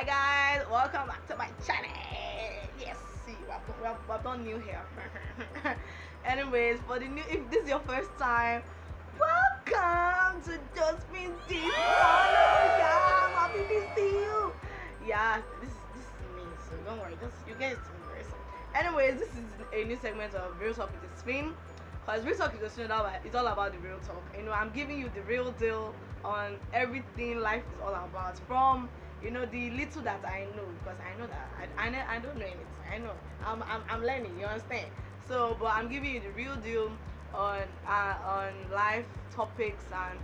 Hi guys, welcome back to my channel. Yes, see, we're done new here. Anyways, for the new, if this is your first time, welcome to Josephine this channel. Yeah, I'm happy to see you. Yeah, this is me, so don't worry, just you guys to me very soon. Anyways, this is a new segment of Real Talk with Josephine. Because real talk is just it's all about the real talk. I'm giving you the real deal on everything life is all about. From the little that I know, because I know that I don't know anything. I know I'm learning. You understand? So, but I'm giving you the real deal on life topics, and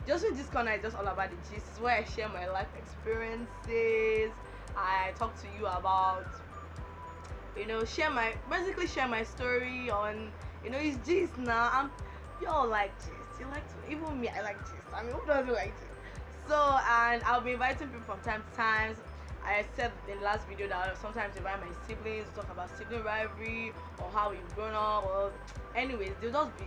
just with this corner is just all about the gist. It's where I share my life experiences. I talk to you about share my story on it's gist now. Y'all like gist. You like to, even me, I like gist. I mean, who doesn't like gist? So, and I'll be inviting people from time to time. I said in the last video that I'll sometimes invite my siblings to talk about sibling rivalry or how we've grown up. Or anyways, there'll just be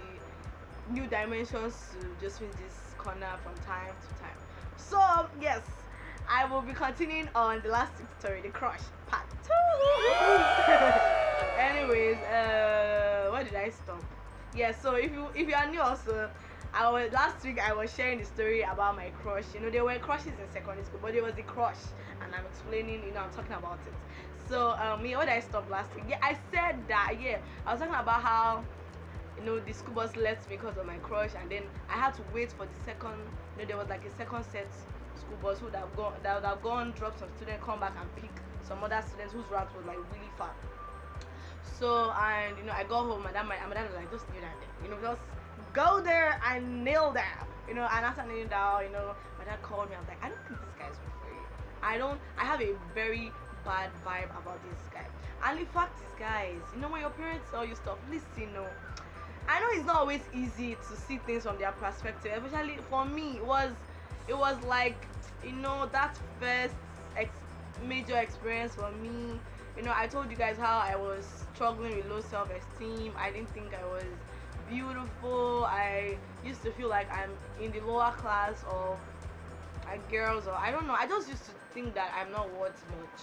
new dimensions to just in this corner from time to time. So yes, I will be continuing on the last story, the crush part 2. Anyways, where did I stop? Yeah, so if you are new also, last week I was sharing the story about my crush. There were crushes in secondary school, but there was a crush, and I'm explaining. I'm talking about it. So where did I stop last week? Yeah, I said that. Yeah, I was talking about how the school bus left me because of my crush, and then I had to wait for the second. There was like a second set school bus that would have gone, drop some students, come back and pick some other students whose route was like really far. So, and I got home, and my dad was like, just kneel down there, just go there and kneel down, and after kneeling down, my dad called me. I was like, I don't think this guy's good for you. I have a very bad vibe about this guy. And the fact is, guys, when your parents tell you stuff, listen. I know it's not always easy to see things from their perspective, especially for me. It was like that first major experience for me. I told you guys how I was struggling with low self-esteem. I didn't think I was beautiful. I used to feel like I'm in the lower class of girls, or I don't know. I just used to think that I'm not worth much.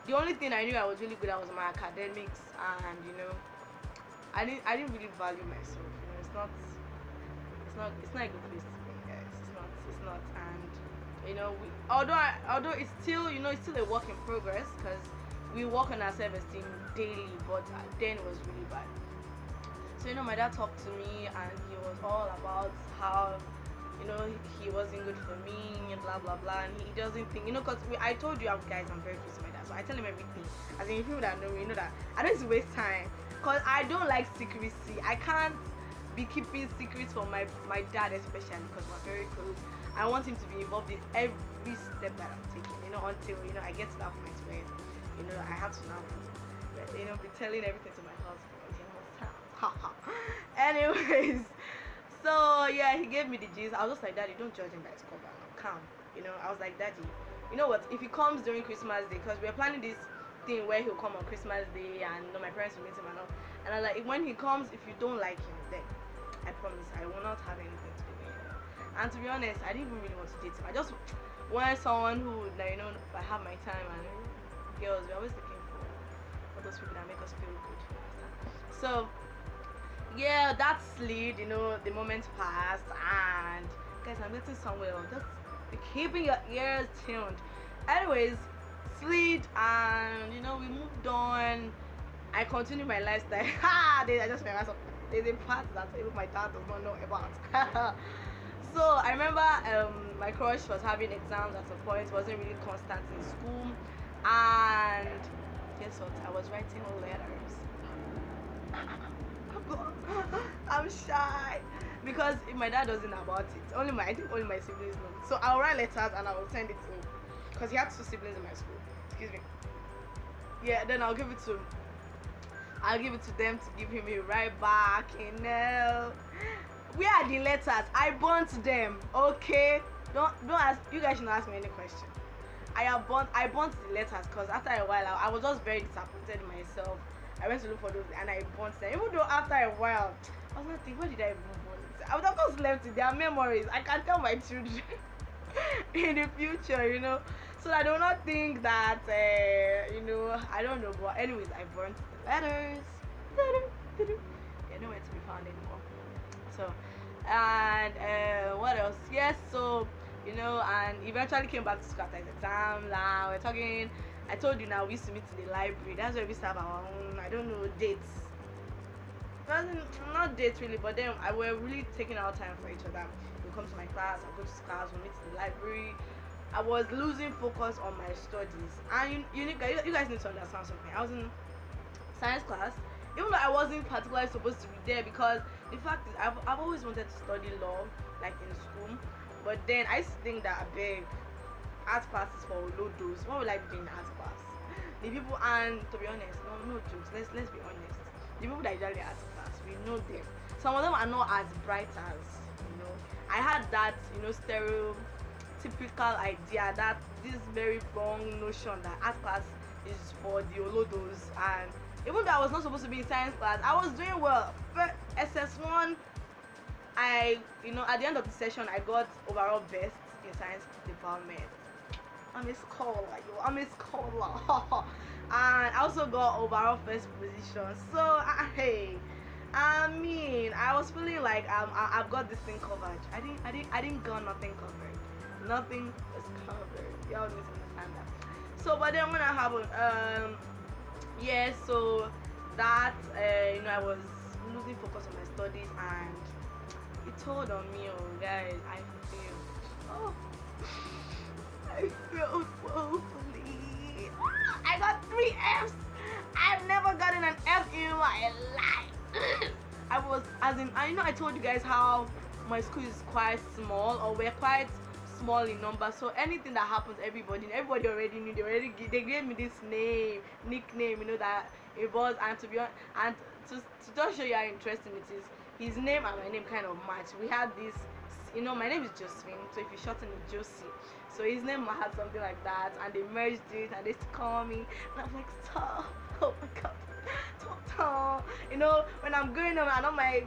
The only thing I knew I was really good at was my academics, and I didn't really value myself. It's not a good place to be, guys. It's not, and although it's still it's still a work in progress, because we work on our self-esteem daily, but then it was really bad. So my dad talked to me, and he was all about how he wasn't good for me, and blah blah blah, and he doesn't think because I told you guys I'm very close to my dad, so I tell him everything. As in, people that know me, that I don't used to waste time, because I don't like secrecy. I can't be keeping secrets from my dad, especially because we're very close. I want him to be involved in every step that I'm taking, until I get to that point where I have to now be telling everything to my husband. Anyways, so yeah, he gave me the gist. I was just like, Daddy, don't judge him by his cover. Calm. I was like, Daddy, you know what? If he comes during Christmas Day, because we're planning this thing where he'll come on Christmas Day, and my parents will meet him and all. And I was like, when he comes, if you don't like him, then I promise I will not have anything to do with him. And to be honest, I didn't even really want to date him. I just wanted someone who would, I have my time, and girls, we're always looking for those people that make us feel good. So yeah, that slid, the moment passed, and guys, I'm getting somewhere. Just be keeping your ears tuned. Anyways, slid, and we moved on. I continued my lifestyle. I just realized there's a part that even my dad does not know about. So I remember my crush was having exams at a point. Wasn't really constant in school, and guess what? I was writing letters. I'm shy because if my dad doesn't know about it, I think only my siblings know. So I'll write letters and I will send it to him, because he had 2 siblings in my school. Excuse me. Yeah, then I'll give it to them to give him a right back. Where are the letters? I burnt them. Okay, don't ask. You guys shouldn't ask me any question. I burnt the letters, because after a while I was just very disappointed in myself. I went to look for those, and I burnt them. Even though after a while I was not thinking, what did I even burn it? I would have just left it. They are memories. I can tell my children in the future. So I do not think that I don't know. But anyways, I burnt the letters. They're nowhere to be found anymore. So, and what else? Yes, so and eventually came back to school after his exam. Now we're talking. I told you now we used to meet in the library. That's where we used to have our own. I don't know, dates. Wasn't not dates really, but then I were really taking our time for each other. We come to my class. I go to class. We meet in the library. I was losing focus on my studies, and you guys need to understand something. I was in science class, even though I wasn't particularly supposed to be there, because the fact is I've always wanted to study law, like in school, but then I used to think that I beg art classes for low dose. What would I be doing in art class? The people, and to be honest, no jokes. Let's be honest. The people that usually art class, we know them. Some of them are not as bright as I had that stereotypical idea, that this very wrong notion that art class is for the olodos. And even though I was not supposed to be in science class, I was doing well. But SS1, at the end of the session, I got overall best in science department. I'm a scholar, I'm a scholar. And I also got overall first position. So, hey, I mean, I was feeling like I've got this thing covered. I didn't got nothing covered. Nothing was covered. Y'all need to understand that. So, but then when I happened, yeah, so that I was losing focus on my studies, and it told on me. Oh, guys, I failed. Oh, I failed woefully. I got 3 F's. I've never gotten an F in my life. I was, as in, I told you guys how my school is quite small, or we're quite small in numbers. So anything that happens, everybody already knew. They gave me this nickname, that it was. And to be honest, and to just show you how interesting it is, his name and my name kind of match. We had this, my name is Josephine, so if you shorten it, Josie. So his name had something like that, and they merged it, and they used to call me, and I'm like, stop. Oh my god, stop. When I'm going on, and all my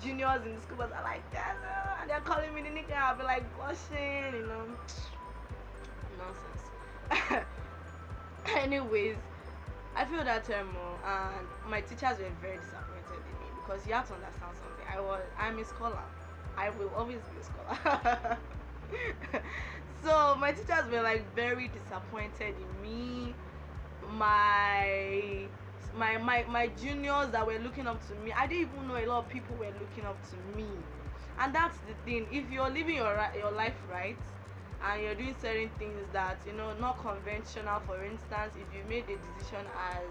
juniors in the school are like that, and they're calling me the nickname, I'll be like blushing, nonsense. Anyways, I feel that turmoil, and my teachers were very disappointed in me, because you have to understand something. I'm a scholar. I will always be a scholar. So my teachers were like very disappointed in me. My juniors that were looking up to me, I didn't even know a lot of people were looking up to me. And that's the thing. If you're living your life right, and you're doing certain things that not conventional, for instance, if you made a decision as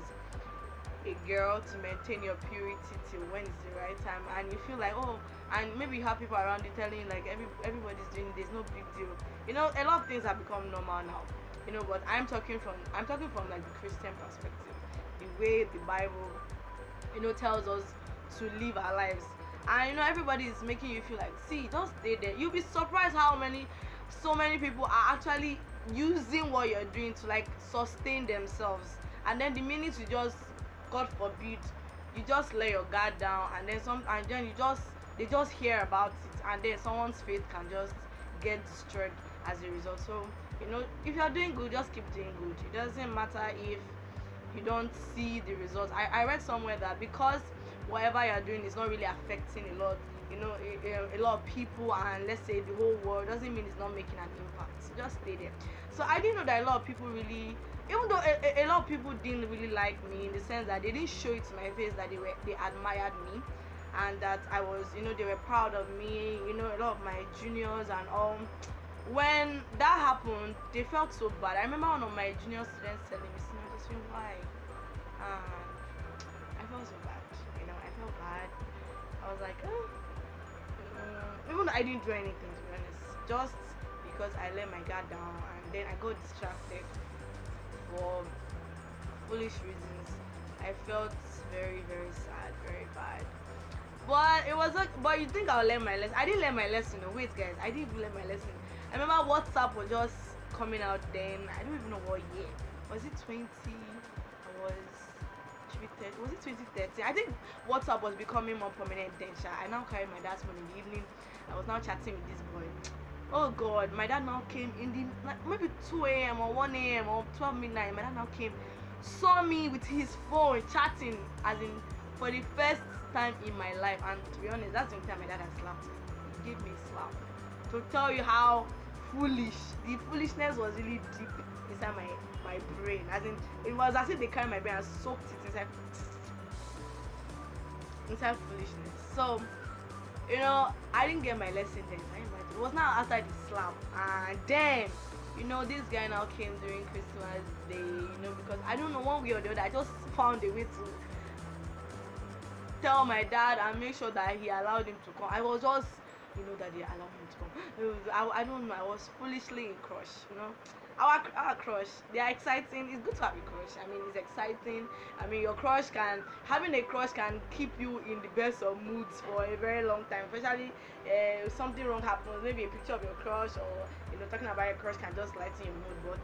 a girl to maintain your purity till when is the right time, and you feel like, oh, and maybe you have people around you telling you like everybody's doing it, there's no big deal. A lot of things have become normal now. But I'm talking from like the Christian perspective, the way the Bible tells us to live our lives. And everybody is making you feel like, see, don't stay there. You'll be surprised how so many people are actually using what you're doing to like sustain themselves. And then the minute you just, God forbid, you just lay your guard down, and then they just hear about it, and then someone's faith can just get destroyed as a result. So if you're doing good, just keep doing good. It doesn't matter if you don't see the results. I read somewhere that because whatever you're doing is not really affecting a lot of people, and let's say the whole world, doesn't mean it's not making an impact. So just stay there. So I didn't know that a lot of people really, even though a lot of people didn't really like me, in the sense that they didn't show it to my face that they admired me, and that I was, they were proud of me, a lot of my juniors and all. When that happened, they felt so bad. I remember one of my junior students telling me, Josephine, why? I felt so bad, I felt bad. I was like, even though I didn't do anything, to be honest, just because I let my guard down, and then I got distracted for foolish reasons. I felt very, very sad, very bad. But it was like, but you think I'll learn my lesson? I didn't learn my lesson. Wait, guys, I didn't even learn my lesson. I remember WhatsApp was just coming out then. I don't even know what year. Was it 20? Was it 2013? I think WhatsApp was becoming more prominent then. I now carry my dad's phone in the evening. I was now chatting with this boy. Oh God, my dad now came in the like maybe 2 a.m. or 1 a.m. or 12 midnight. My dad now came, saw me with his phone chatting, as in for the first time in my life. And to be honest, that's the only time my dad has slapped me. He gave me a slap to tell you how foolish the foolishness was really deep inside my brain. As in, it was as if they carried my brain and soaked it inside foolishness. So I didn't get my lesson then. It was now after the slap, and then this guy now came during Christmas Day. Because I don't know, one way or the other, I just found a way to tell my dad and make sure that he allowed him to come. I was just that they allowed him to come. I don't know. I was foolishly in crush. Our crush, they are exciting. It's good to have a crush. I mean, it's exciting. I mean, having a crush can keep you in the best of moods for a very long time. Especially if something wrong happens, maybe a picture of your crush or talking about your crush can just lighten your mood. But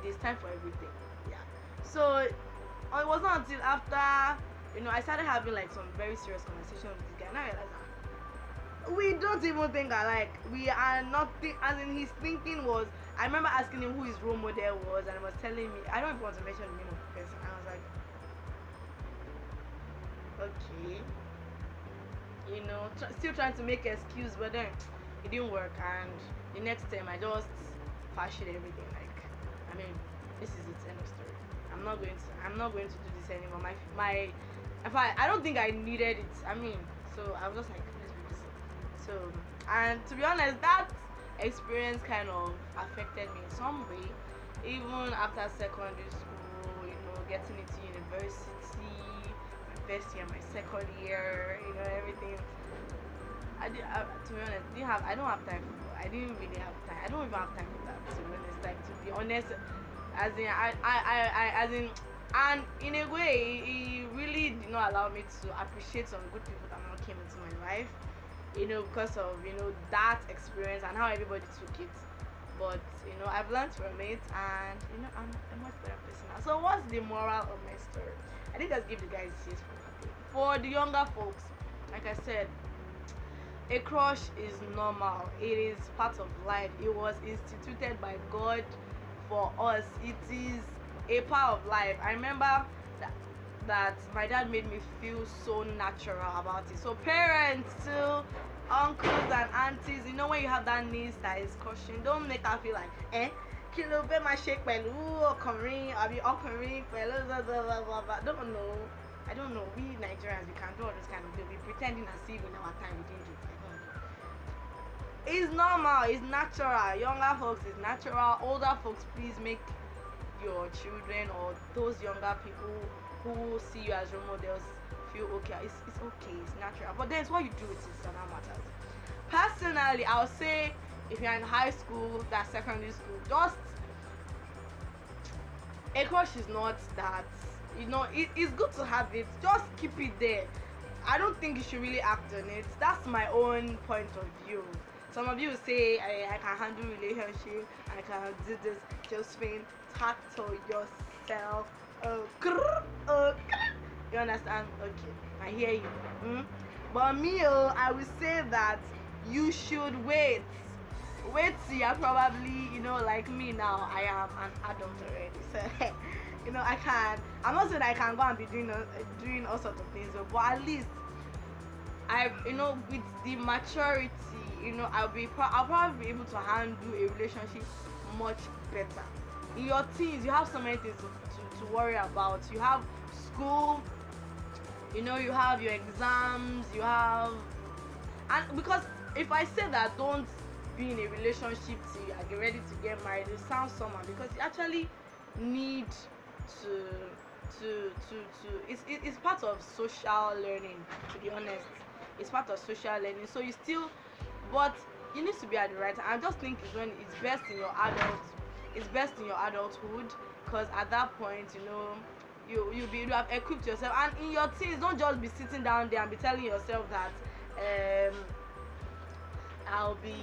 there's time for everything. Yeah. So it was not until after I started having like some very serious conversations with this guy, and I realized we don't even think alike. We are nothing. As in, his thinking was. I remember asking him who his role model was, and he was telling me. I don't even want to mention the name of the person. I was like, okay, still trying to make an excuse, but then it didn't work. And the next time, I just fashion everything. Like, I mean, this is its end of story. I'm not going to do this anymore. In fact, I don't think I needed it. I mean, so I was just like, let's do this. So, and to be honest, that experience kind of affected me in some way, even after secondary school, getting into university, my first year, my second year, everything. To be honest, I don't have time for I didn't really have time. I don't even have time for that, to be honest. Like, to be honest, as in, as in, and in a way, it really did not allow me to appreciate some good people that now came into my life. Because of that experience and how everybody took it. But I've learned from it, and I'm a much better person now. So what's the moral of my story? I think I'll give the guys this for the younger folks. Like I said, a crush is normal. It is part of life. It was instituted by God for us. It is a part of life. I remember that my dad made me feel so natural about it. So parents too, uncles and aunties, when you have that niece that is crushing, don't make her feel like kí ló fẹ́ máa ṣe pẹ̀lú ọkùnrin àbí ọkùnrin pẹ̀lú blah blah blah blah blah. I don't know. We Nigerians, we can do all this kind of thing. We pretending as if in our time we didn't do it. It's normal. It's natural. Younger folks, it's natural. Older folks, please make your children or those younger people who see you as role models feel okay. It's okay, it's natural. But then it's what you do with it that matters. Personally, I'll say if you're in high school, that's secondary school, just a crush is not that. It's good to have it. Just keep it there. I don't think you should really act on it. That's my own point of view. Some of you say I can handle relationship, I can do this. Josephine, tackle yourself. You understand? Okay, I hear you. But me, I will say that you should wait. Wait till you're probably, like me now. I am an adult already, so I'm not saying I can go and be doing all sorts of things, but at least with the maturity, I'll probably be able to handle a relationship much better. In your teens, you have so many things to worry about. You have school, you have your exams, and because if I say that don't be in a relationship till you are ready to get married, it sounds somehow, because you actually need it's part of social learning, to be honest. It's part of social learning, so but you need to be at the right time. I just think it's best in your adulthood, because at that point, you have equipped yourself, and in your teens, don't just be sitting down there and be telling yourself that I'll be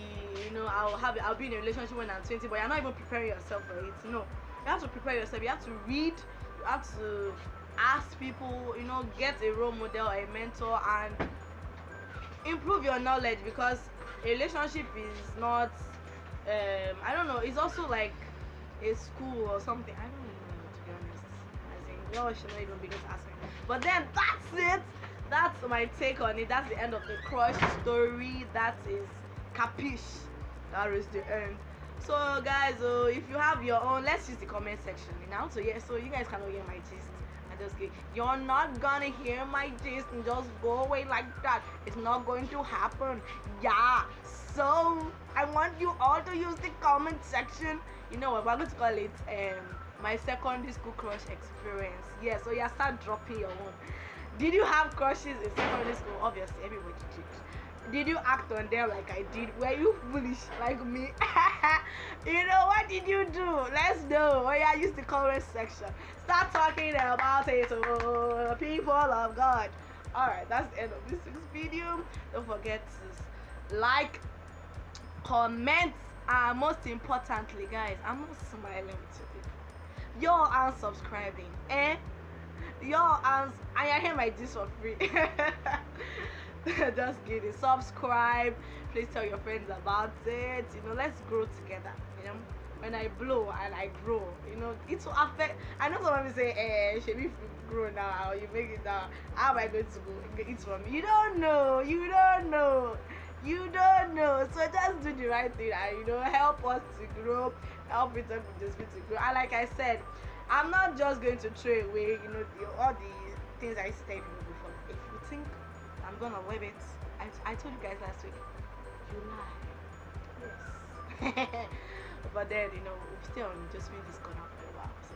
in a relationship when I'm 20, but you're not even preparing yourself for it. No, you have to prepare yourself. You have to read, you have to ask people, get a role model, a mentor, and improve your knowledge, because A relationship is not I don't know, it's also like a school or something. I don't know, to be honest. As in, y'all should not even begin to ask me. But then that's it. That's my take on it. That's the end of the crush story. That is capiche. That is the end. So guys, if you have your own, let's use the comment section now. So yeah, so you guys cannot hear my gist. I just get, you're not gonna hear my gist and just go away like that. It's not going to happen. Yeah. So I want you all to use the comment section. You know what we're going to call it? My secondary school crush experience. Yeah. So yeah, start dropping your own. Did you have crushes in secondary school? Obviously, everybody did. Did you act on them like I did? Were you foolish like me? You know, what did you do? Let's know. Oh yeah, use the comment section. Start talking about it, oh, people of God. Alright, that's the end of this week's video. Don't forget to like, comment, and most importantly, guys, I'm not smiling with you people. Y'all aren't subscribing, eh? Y'all aren't, and I hear my gist for free. Just kidding. Subscribe. Please tell your friends about it. You know, let's grow together. You know, when I blow and I grow, you know, it will affect. I know some people say, should we grow now or you make it now? How am I going to go? It's from you don't know. You don't know. You don't know. So just do the right thing and, you know, help us to grow. Help it up with this to grow. And like I said, I'm not just going to throw away, you know, all the things I said before. If you think I'm gonna leave it, I told you guys last week, you lie. Yes. But then, you know, we've still on Josephine is gone out for a while. So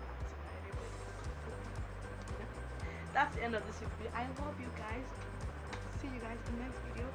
that's the end of this video. I love you guys. See you guys in the next video.